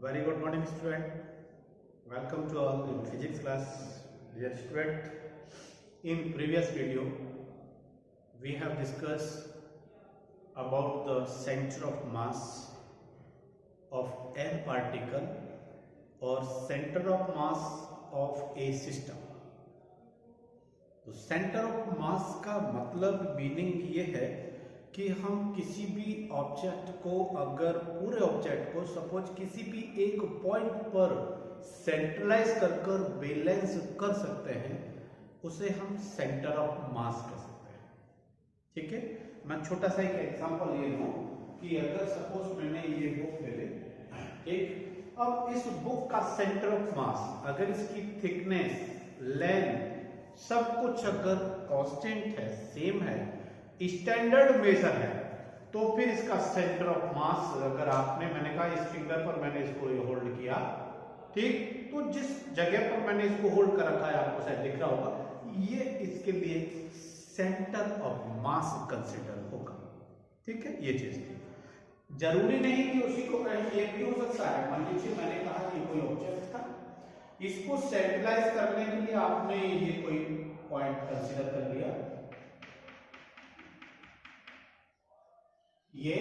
Very good morning, student. Welcome to all in physics class. Dear student, in previous video, we have discussed about the center of mass of n particle or center of mass of a system. तो centre of मास का मतलब meaning ये है कि हम किसी भी object को, अगर पूरे ऑब्जेक्ट को सपोज किसी भी एक पॉइंट पर सेंट्रलाइज कर बैलेंस कर सकते हैं, उसे हम सेंटर ऑफ मास कह सकते हैं। ठीक है, मैं छोटा सा एक एग्जांपल ले लूं कि अगर सपोज मैंने ये बुक ले ली, ठीक, अब इस बुक का सेंटर ऑफ मास, अगर इसकी थिकनेस, लेंथ, सब कुछ अगर कांस्टेंट है, सेम है, स्टैंडर्ड मेजर है, तो फिर इसका सेंटर ऑफ मास, अगर आपने, मैंने कहा इस फिंगर पर मैंने इसको होल्ड किया, ठीक, तो जिस जगह पर मैंने इसको होल्ड कर रखा है आपको शायद दिख रहा होगा, ये इसके लिए सेंटर ऑफ मास कंसीडर होगा। ठीक है, ये चीज थी। जरूरी नहीं कि उसी को कहें, ये भी हो सकता है। मान लीजिए मैंने कहा कि कोई ऑब्जेक्ट था, इसको सेंट्रलाइज करने के लिए आपने ये कोई पॉइंट कंसीडर कर लिया, ये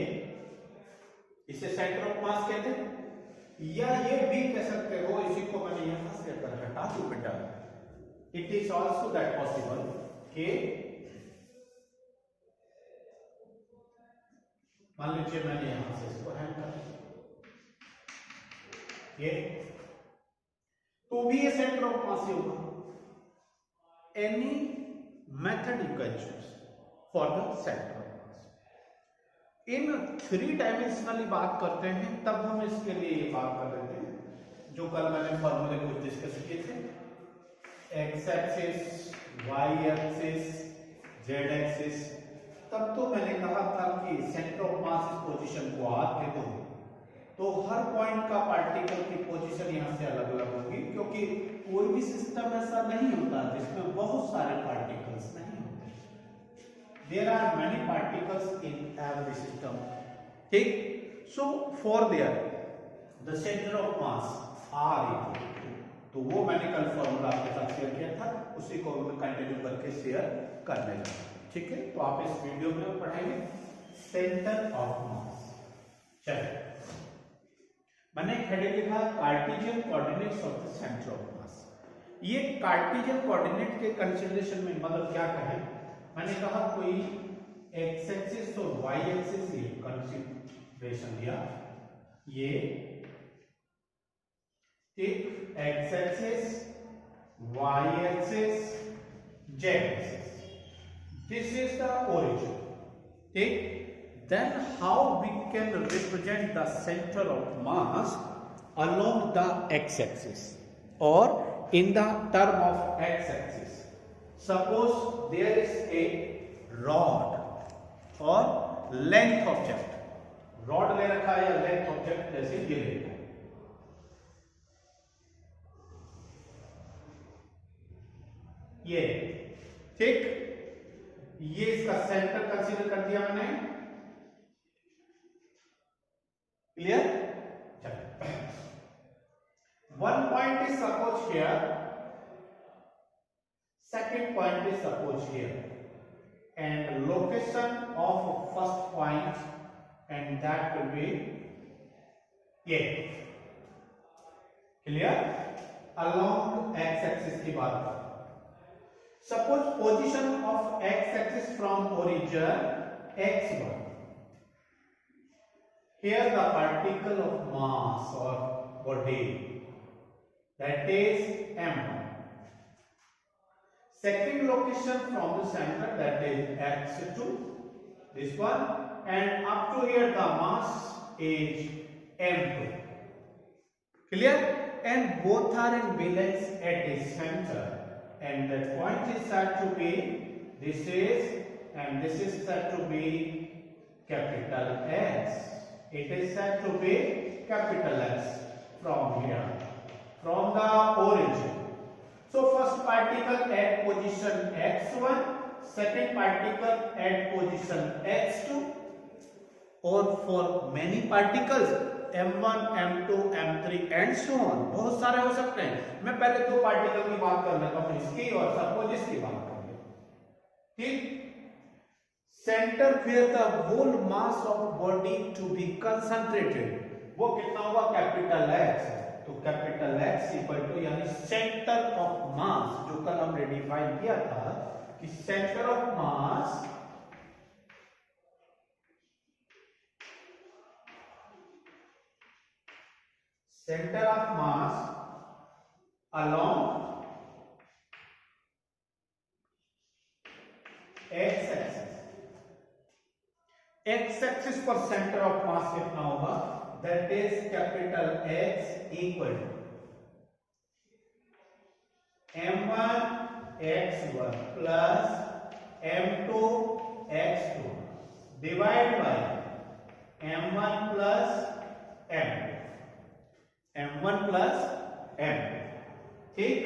इसे सेंटर ऑफ मास कहते हैं, या ये भी कह सकते हो, इसी को मैंने यहां से हटा दूं बेटा, it is also that possible कि मान लीजिए मैंने यहां से इसको हैंग कर दिया, ये तो भी ये सेंटर ऑफ मास ही होगा। Any method you can choose for the centre of mass. In 3 dimensionally बात करते हैं, तब हम इसके लिए ये बात कर रहे थे जो कल मैंने फॉर्मूले कुछ डिस्कस किए थे, x axis, y axis, z axis. तब तो मैंने कहा था कि सेंटर ऑफ मास इस पोजीशन को आर दे दो, तो हर पॉइंट का पार्टिकल की पोजीशन यहां से अलग अलग होगी, क्योंकि कोई भी सिस्टम ऐसा नहीं होता जिसमें बहुत सारे पार्टिकल्स नहीं होते। There are many particles in every system. ठीक, so for there the centre of mass are equal, तो वो मैंने कल फॉर्मूला आपके साथ शेयर किया था, उसी को मैं कंटिन्यू करके शेयर करने लगा। ठीक है, तो आप इस वीडियो में पढ़ेंगे सेंटर ऑफ मास। चलिए, मैंने एक हेडिंग लिखा Cartesian coordinates of the centre of मास। ये कार्टेशियन कोऑर्डिनेट के कंसीडरेशन में मतलब क्या कहें, मैंने कहा कोई एक्स एक्सिस और वाई एक्सिस ये कंसीडरेशन लिया, ये ठीक, x axis, y axis, z axis, this is the origin. ठीक, then how we can represent the center of mass along the x-axis or in the term of x-axis. Suppose there is a rod or length object, rod ले रखा है या length object जैसे ये ले रखा है, ये ठीक, ये इसका सेंटर कंसीडर कर दिया मैंने। Clear? One point is supposed here, second point is supposed here, and location of first point, and that will be A. Clear? Along x-axis की बात करें, suppose position of x-axis from origin x1. Here the particle of mass or body, that is m1. Second location from the center, that is x2, this one, and up to here the mass is m2. Clear? And both are in balance at the center, and that point is said to be, this is, and this is said to be capital X. It is said to be capital X from here, from the origin. So first particle at position x1, second particle at position x2, or for many particles m1 m2 m3 and so on, बहुत सारे हो सकते हैं। मैं पहले दो particle की बात कर लेता हूं, इसकी और सपोज इसकी बात कर लेता हूं। ठीक, centre where the whole mass of body to be concentrated, वो कितना होगा, कैपिटल एक्स। तो कैपिटल एक्स इक्वल टू यानी सेंटर ऑफ मास, जो कल हमने डिफाइन किया था कि centre of mass along x axis, x axis पर सेंटर ऑफ मास कितना होगा, that is capital X equal to m1 x1 plus m2 x2 divide by m1 plus m1 plus m। ठीक,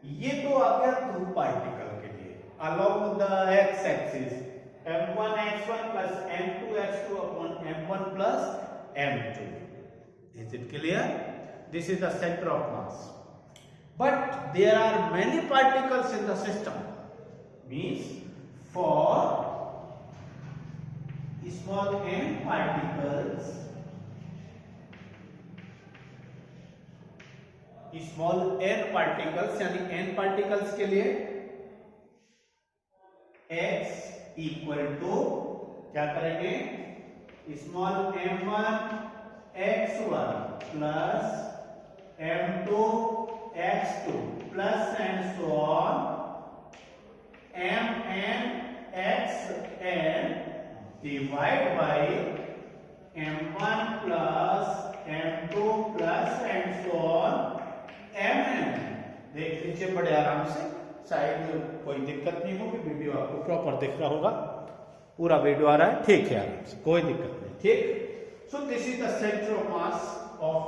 ये तो आ गया दो पार्टिकल के लिए along the x axis, m1 x1 plus m2 x2 upon m1 plus m2. Is it clear? This is the center of mass. But there are many particles in the system. Means for small n particles, small n particles यानी n particles के लिए x equal to क्या करेंगे, small m1 x1 plus m2 x2 plus and so on mn xn divide by m1 plus m2 plus and so on mn। देख लीजिए बड़े आराम से, शायद कोई दिक्कत नहीं होगी, वीडियो आपको प्रॉपर दिख रहा होगा, पूरा वीडियो आ रहा है, ठीक है, आराम से, कोई दिक्कत नहीं। ठीक, so this is the centre of mass of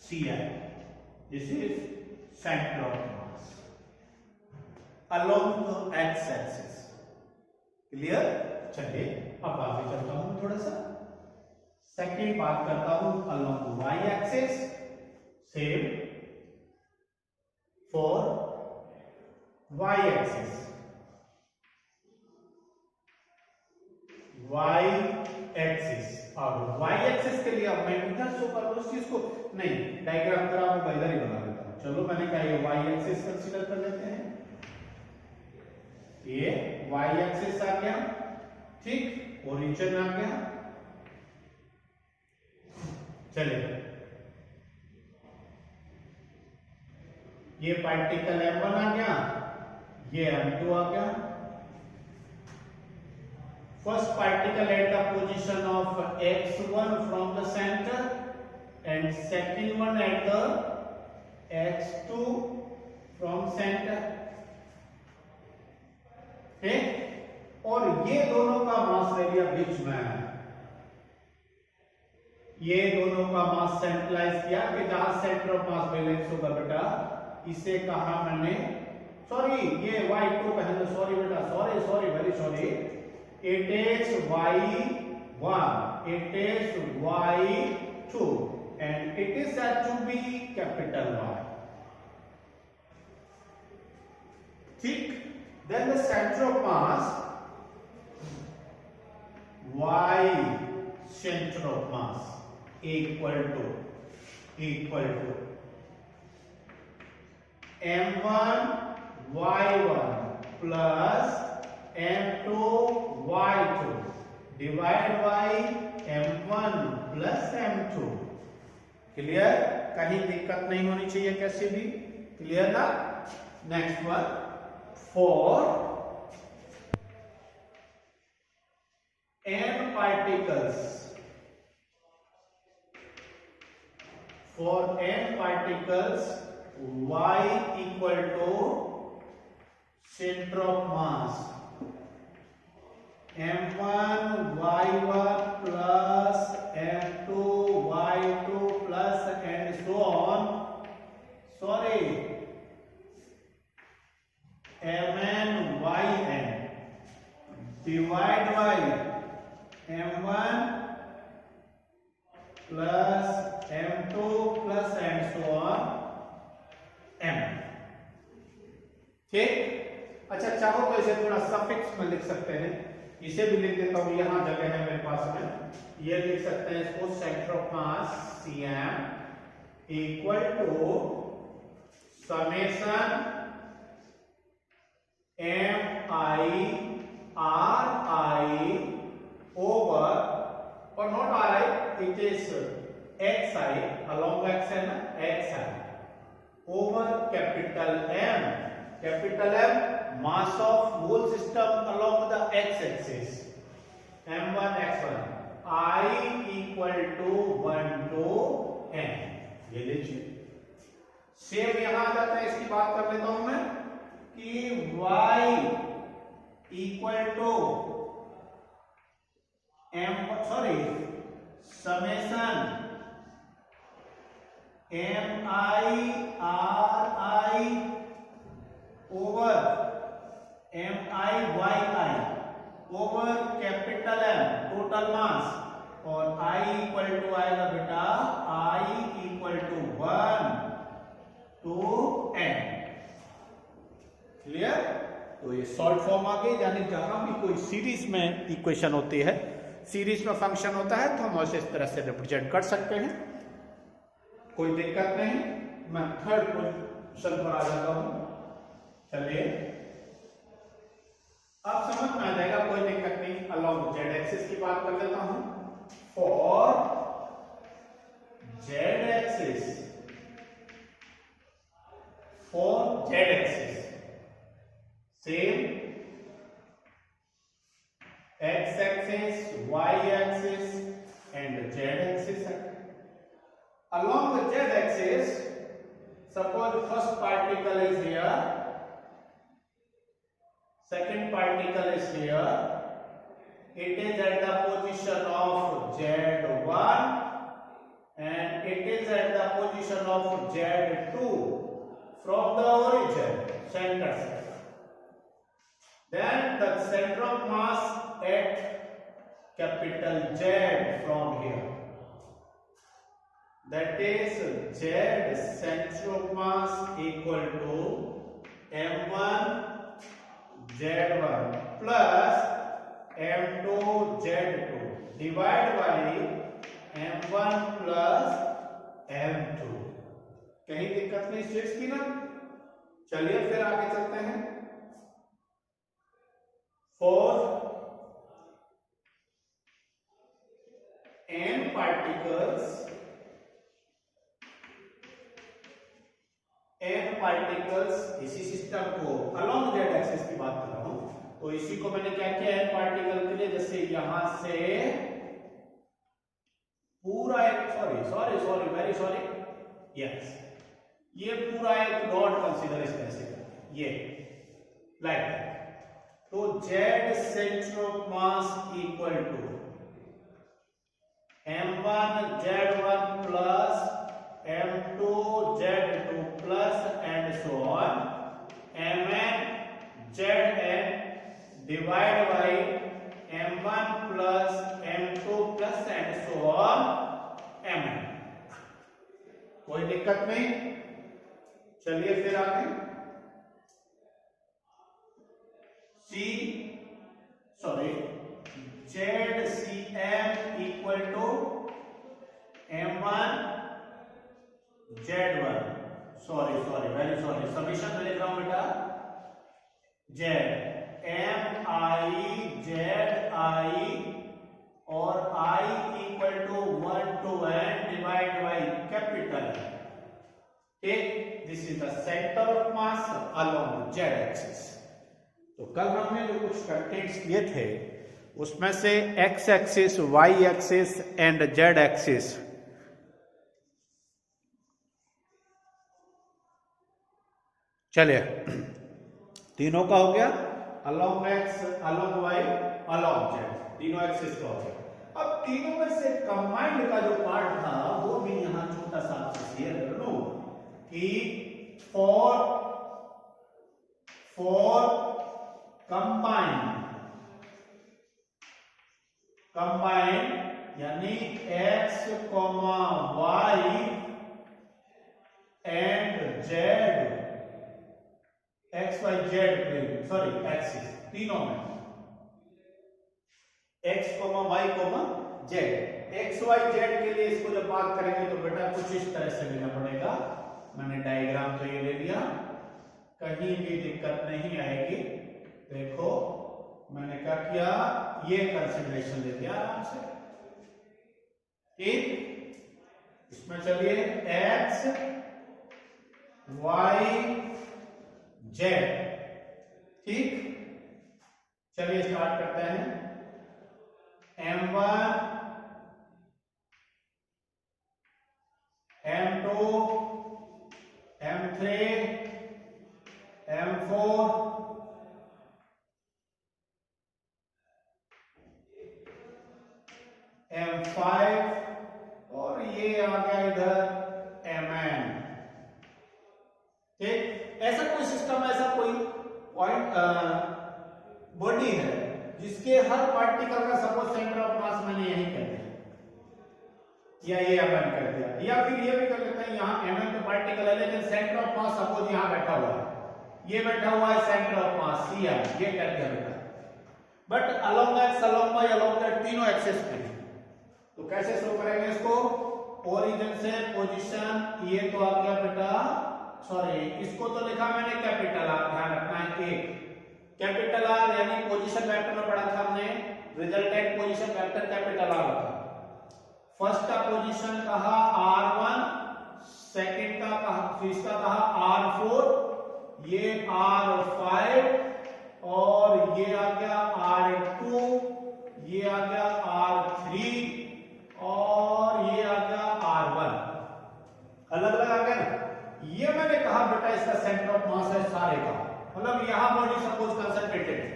Ci, this is centre of mass along the x axis. Clear? चलिए अब आगे चलता हूं, थोड़ा सा सेकंड बात करता हूं along y axis. Same for y axis, y axis और y axis के लिए अब मैं इधर शो कर उस चीज को नहीं, डायग्राम पर आपको इधर ही बना देता हूं। चलो मैंने कहा ये y axis कंसीडर कर लेते हैं, ये y axis आ गया, ठीक, ओरिजिन आ गया। चलिए ये पार्टिकल m1 आ गया, ये m2 आ गया। First particle at the position of x1 from the centre and second one at the x2 from centre. ठीक, और ये दोनों का मास एरिया बीच में है, ये दोनों का मास सेंट्रलाइज किया कि जहां सेंटर ऑफ मास बैलेंस होगा बेटा, इसे कहा मैंने, सॉरी ये y2 कहना, सॉरी बेटा, sorry very sorry, it is y1, it is y2 and it is said to be capital Y। ठीक, then the centre of mass y centre of mass equal to m1 y1 plus m2 y2 divide by m1 plus m2। Clear? कहीं दिक्कत नहीं होनी चाहिए कैसे भी, clear ना? Next one, for n particles, y equal to center of mass m1 y1 plus m2 y2 plus and so on, sorry, mn yn divide by m1 plus m2 plus and so on m। ठीक। अच्छा, चाहो तो इसे थोड़ा suffix में लिख सकते हैं, इसे भी लिख देता हूं, यहां जगह है मेरे पास में। ये लिख सकते हैं इसको, centre of mass Cm equal to summation mi ri over, और not ri, it is xi, along x है ना, xi over capital M। Capital M mass of whole system along the x axis, m1 x1, I equal to 1 to n। ये लीजिए, same यहां आ जाता है, इसकी बात कर लेता हूं मैं कि y equal to summation mi ri over mi yi over capital M total mass, और I इक्वल टू आएगा बेटा I equal to 1 to n। क्लियर? तो ये शॉर्ट फॉर्म आ गई, यानी जहां भी कोई सीरीज में इक्वेशन होती है, सीरीज में फंक्शन होता है, तो हम उसे इस तरह से रिप्रेजेंट कर सकते हैं, कोई दिक्कत नहीं। मैं थर्ड पोजीशन पर आ जाता हूं। चलिए, अब समझ में आ जाएगा, कोई दिक्कत नहीं। अलोंग जेड एक्सिस की बात कर लेता हूं। For Z axis, for Z axis same x axis, y axis and z axis है। Along the z axis, suppose first particle is here, second particle is here, it is at the position of z1 and it is at the position of z2 from the origin, center से। Then the center of mass at capital Z from here, that is Z center of mass equal to m1 z1 plus m2 z2 divided by m1 plus m2। कहीं दिक्कत नहीं states की ना? चलिए फिर आगे चलते हैं। For n particles इसी सिस्टम को along z एक्सिस की बात कर रहा हूं, तो इसी को मैंने क्या किया, n पार्टिकल के लिए, जैसे यहां से पूरा एक सॉरी वेरी सॉरी, यस, ये पूरा एक रॉड कंसीडर इस तरह से, ये लाइक, तो z centre of mass equal to m1 z1 plus m2 z2 plus and so on mn zn divide by m1 plus m2 plus and so on mn। कोई दिक्कत नहीं। चलिए फिर आगे, ZCM equal to m1 z1, very sorry, summation में लिख रहा हूं बेटा, z mi zi और I equal to 1 to n divide by capital. This is the centre of mass along z axis. तो कल हमने जो कुछ कंटेंट्स किए थे, उसमें से x axis, y axis and z axis, चलिए तीनों का हो गया, along x, along y, along z, तीनों एक्सिस का हो गया। अब तीनों में से कंबाइंड का जो पार्ट था, वो भी यहां छोटा सा आपसे शेयर कर लूं कि फॉर कंबाइंड यानी x, y and z, x Y z plane, sorry axis, तीनों में x, y, z, x Y जेड के लिए इसको जब बात करेंगे तो बेटा कुछ इस तरह से लेना पड़ेगा। मैंने डायग्राम तो ये ले लिया, कहीं भी दिक्कत नहीं आएगी। देखो मैंने क्या किया, ये कंसिडरेशन ले लिया आराम से, ठीक। इसमें चलिए एक्स वाई जेड, ठीक। चलिए स्टार्ट करते हैं। M1 M2 M3 M4 M5 और ये आ गया इधर Mn, ठीक। ऐसा कोई सिस्टम, ऐसा कोई पॉइंट बॉडी है जिसके हर पार्टिकल का सपोज सेंटर ऑफ मास मैंने यही कर दिया, या ये Mn कर दिया, या फिर ये भी कर लेते हैं यहाँ Mn तो पार्टिकल है लेकिन सेंटर ऑफ मास सपोज यहाँ बैठा हुआ है, ये बैठा हुआ है सेंटर ऑफ मास Cr, ये कर दिया बेटा। But along x, along y, along that तीनों एक्सिस पे, तो कैसे शो करेंगे इसको, ओरिजिन से पोजीशन, ये तो आ गया बेटा, सॉरी इसको तो लिखा मैंने कैपिटल आर, ध्यान रखना है, एक कैपिटल आर यानी पोजीशन वेक्टर में पढ़ा था हमने, resultant position vector capital R होता है। फर्स्ट का पोजीशन कहा R1, सेकंड का कहा, फिर का कहा R4, ये R5 और ये आ गया R2, ये आ गया R3 और ये आ गया R1, अलग अलग आ गया ना। ये मैंने कहा बेटा इसका सेंटर ऑफ मास है सारे का, मतलब यहां बॉडी सपोज कंसंट्रेटेड है,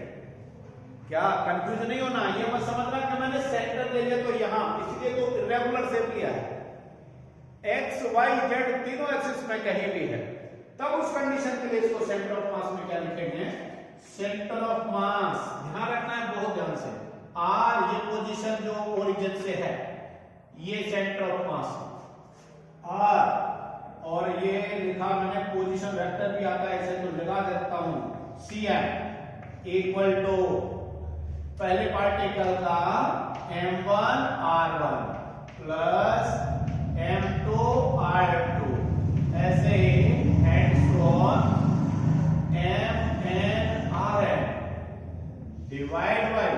क्या कंफ्यूज नहीं होना, ये मत समझना कि मैंने सेंटर ले लिया तो यहां, इसलिए तो इरेगुलर शेप लिया है, एक्स वाई जेड तीनों एक्सिस में कहीं भी है, तब उस कंडीशन के लिए इसको सेंटर ऑफ मास में क्या लिखेंगे, सेंटर ऑफ मास, ध्यान रखना है बहुत ध्यान से, आर ये पोजीशन जो ओरिजिन से है, ये सेंटर ऑफ मास आर, और ये लिखा मैंने पोजीशन वेक्टर भी आता है ऐसे, तो लगा देता हूं Cm इक्वल टू पहले पार्टिकल का M1 R1 plus M2 R2, ऐसे and so on Mn Rn, divide by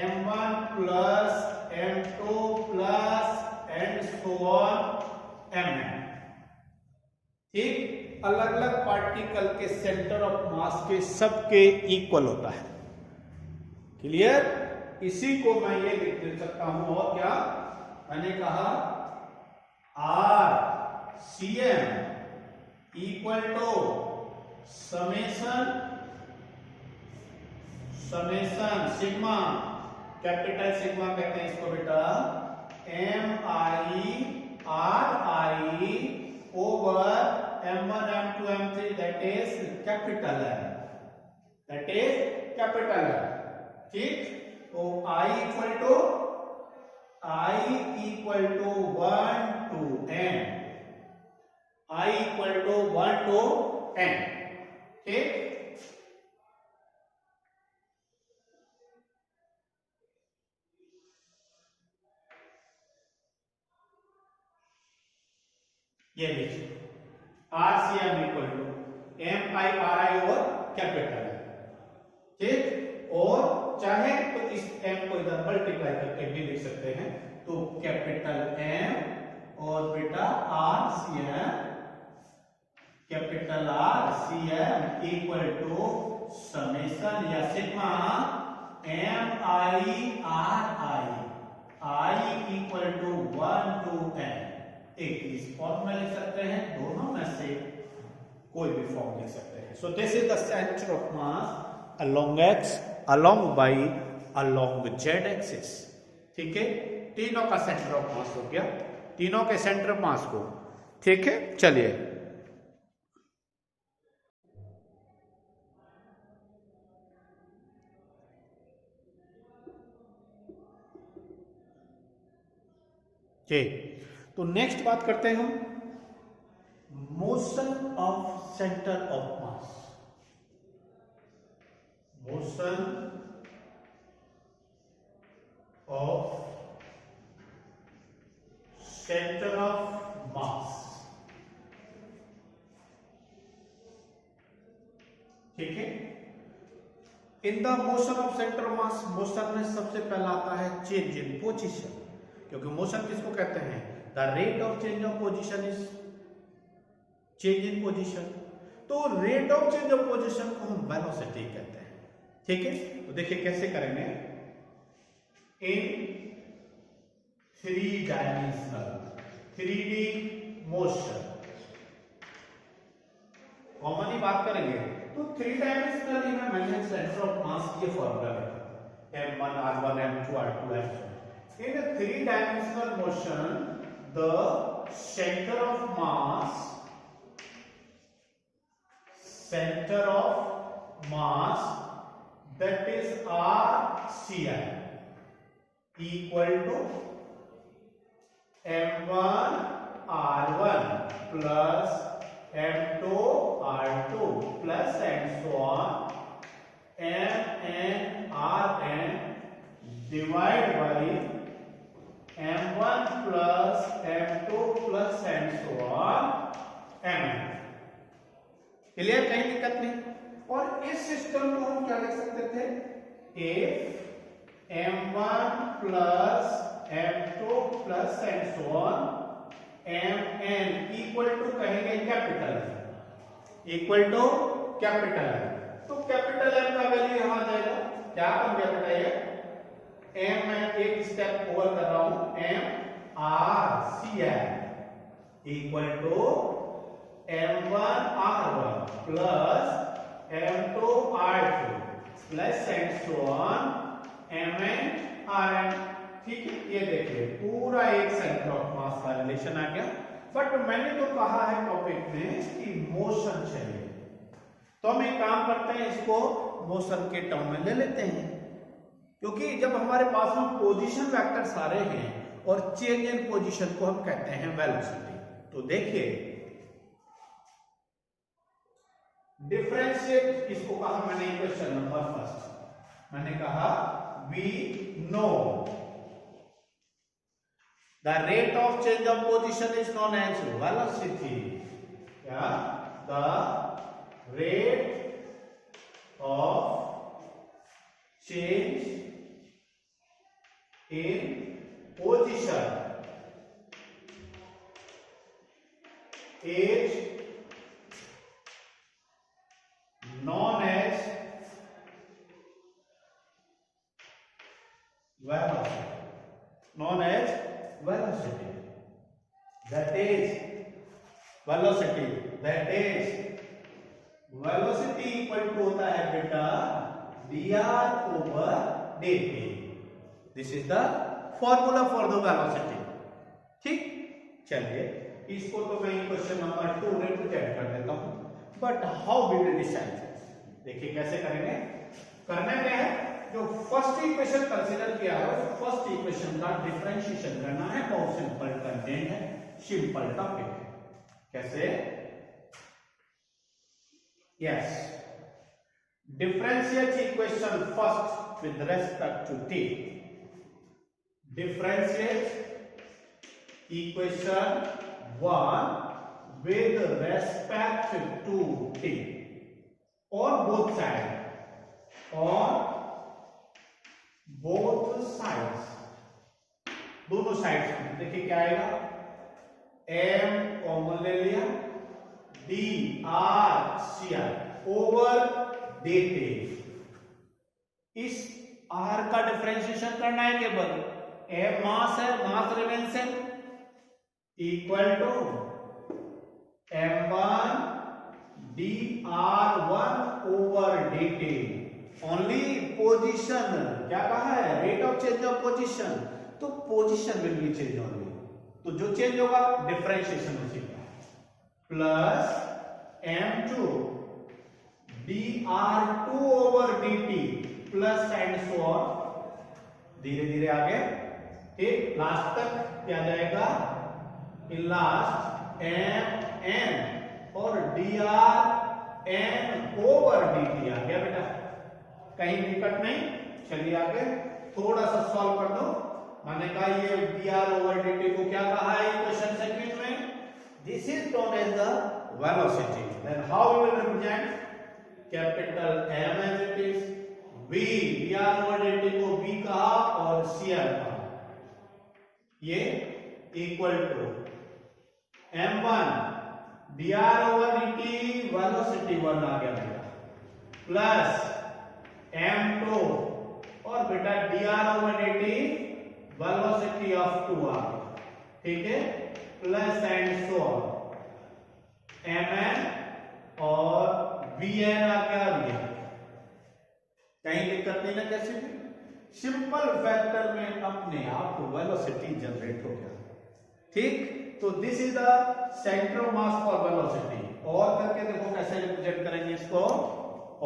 M1 plus M2 plus and so on Mn, ठीक। अलग अलग पार्टिकल के सेंटर ऑफ मास के सबके इक्वल होता है, क्लियर। इसी को मैं ये लिख दे सकता हूं, और क्या मैंने कहा, RCm equal to summation sigma, capital sigma कहते हैं इसको बेटा, MI over M1 M2 M3 that is capital M, ठीक। तो I equal to 1 to n, I equal to 1 to n, ठीक। ये देखिए RCm equal to MI over capital है, ठीक। और चाहे तो इस m को इधर मल्टीप्लाई करके भी लिख सकते हैं, तो कैपिटल M और बेटा capital RCm equal to summation या sigma MI I equal to 1 to n, एक इस फॉर्म में लिख सकते हैं, दोनों में से कोई भी फॉर्म लिख सकते हैं। So this is the centre of mass along x, along y, along z axis, ठीक है। तीनों का सेंटर ऑफ मास हो गया, तीनों के सेंटर ऑफ मास को, ठीक है। चलिए ठीक, तो नेक्स्ट बात करते हैं हम motion of centre of mass. Motion of centre of mass, ठीक है। In the motion of centre of mass, motion में सबसे पहला आता है चेंज इन पोजीशन, क्योंकि मोशन किसको कहते हैं? The rate of change of position is change in position. तो rate of change of position को हम वेलोसिटी कहते हैं, ठीक है। तो देखिए कैसे करेंगे, इन 3 डायमेंशनल 3D मोशन कॉमनली बात करेंगे तो 3 डायमेंशनल में मैंने सेंटर ऑफ मास के फॉर्मूला लिखा, m1 r1 m2 r2 m1। In 3 dimensional motion the centre of mass, center of mass, that is RCI, equal to m1 r1 plus m2 r2 plus and so on, mn rn divided by m1 plus m2 plus and so on mn। Clear, कहीं दिक्कत नहीं। और इस system को हम क्या लिख सकते थे? if m1 plus m2 plus and so on mn equal to कहेंगे कैपिटल, इक्वल टू कैपिटल है, तो कैपिटल M का वैल्यू यहां आ जाएगा, क्या बन गया बेटा ये m, मैं एक स्टेप ओवर कर रहा हूं, m r c i equal to m1 r1 plus m2 r2 plus and so on mn rn, ठीक है। ये देखिए पूरा एक सेंटर ऑफ मास का रिलेशन आ गया। बट मैंने तो कहा है टॉपिक में कि मोशन चाहिए, तो हम एक काम करते हैं, इसको मोशन के टर्म में ले लेते हैं, क्योंकि जब हमारे पास में पोजीशन वेक्टर सारे हैं और चेंज इन पोजीशन को हम कहते हैं वेलोसिटी। तो देखिए डिफरेंशिएट इसको कहा मैंने इक्वेशन नंबर फर्स्ट, मैंने कहा we know the rate of change of position is known as velocity, क्या? The rate of change in position is known as velocity, known as velocity, that is velocity, that is velocity equal to होता है बेटा dr over dt, this is the formula for the velocity, ठीक। चलिए इसको तो मैं question number 2 represent कर देता हूं, but how we will decide, देखिए कैसे करेंगे। करना क्या है, जो फर्स्ट इक्वेशन कंसीडर किया है उस फर्स्ट इक्वेशन का डिफरेंशिएशन करना है, बहुत सिंपल कंटेंट है, सिंपल टॉपिक है। कैसे? Yes, differentiate equation first with respect to t, differentiate equation 1 with respect to t on both sides, दोनों साइड्स में देखिए क्या आएगा, m कॉमन ले लिया, dr ओवर dt, इस r का डिफरेंशिएशन करना है केवल, m मास है, mass remain same, equal to m1 dr1 over dt, only position, क्या कहा है, rate of change of position, तो position will be change only, तो जो चेंज होगा डिफरेंशिएशन उसी का, plus m2 dr2 over dt plus and so on, धीरे धीरे आगे ठीक, लास्ट तक क्या जाएगा, इन लास्ट एम एन और D R N over D T आ गया बेटा, कहीं दिक्कत नहीं। चलिए आगे थोड़ा सा सॉल्व कर दो। मैंने कहा ये d r over D t को क्या कहा है क्वेश्चन सेगमेंट में, this is known as the velocity. Then how we will represent, capital M as it is, v d r over D t को वी कहा और सी आर कहा, ये equal to m1 dr over dt velocity 1 आ गया बेटा, plus m2 और बेटा dr over dt velocity of 2 आ गया, ठीक है, plus and so on mn और vn आ गया, कहीं दिक्कत नहीं ना, कैसे भी सिंपल फैक्टर में अपने आप वेलोसिटी जनरेट हो गया, ठीक। तो this is the centre of mass for velocity. और करके देखो कैसे रिप्रेजेंट करेंगे इसको,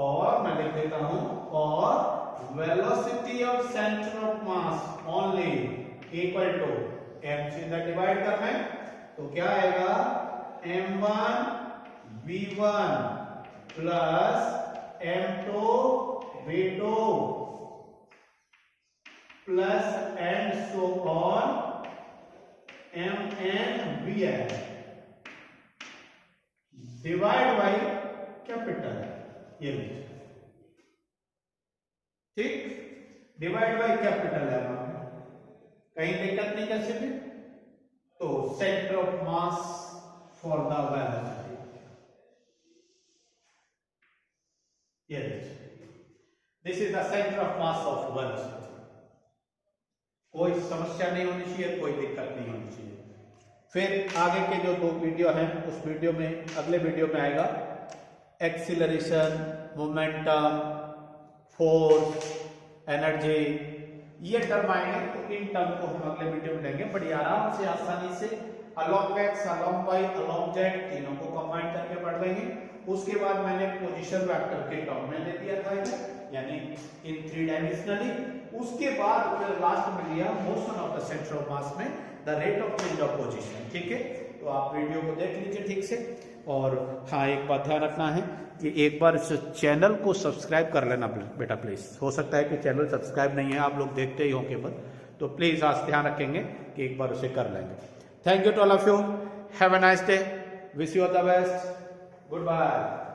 और मैं लिख देता हूं, और velocity of centre of mass only equal to m से इधर डिवाइड करना है तो क्या आएगा, m1 v1 plus m2 v2 plus and so on mn vn divide by capital, ये ठीक, डिवाइड बाई कैपिटल है, कहीं दिक्कत नहीं कैसे भी। तो centre of mass for the velocity, ये this is the centre of mass of velocity. कोई समस्या नहीं होनी चाहिए, कोई दिक्कत नहीं होनी चाहिए। फिर आगे के जो 2 वीडियो हैं उस वीडियो में, अगले वीडियो में आएगा एक्सीलरेशन, मोमेंटम, फोर्स, एनर्जी, ये टर्म आएंगे, तो इन टर्म को हम अगले वीडियो में लेंगे बड़ी आराम से, आसानी से। Along x, along y, along z तीनों को कंबाइन करके पढ़ लेंगे। उसके बाद मैंने पोजीशन वेक्टर के टर्म में दे दिया था यानी इन 3 डायमेंशनली। उसके बाद फिर लास्ट में लिया motion of the centre of mass में the rate of change of position, ठीक है। तो आप वीडियो को देख लीजिए ठीक से। और हाँ, एक बात ध्यान रखना है कि एक बार इस चैनल को सब्सक्राइब कर लेना बेटा प्लीज। हो सकता है कि चैनल सब्सक्राइब नहीं है, आप लोग देखते ही हो केवल, तो प्लीज आज ध्यान रखेंगे कि एक बार उसे कर लेंगे। Thank you to all of you, have a nice day, wish you all the best, good bye.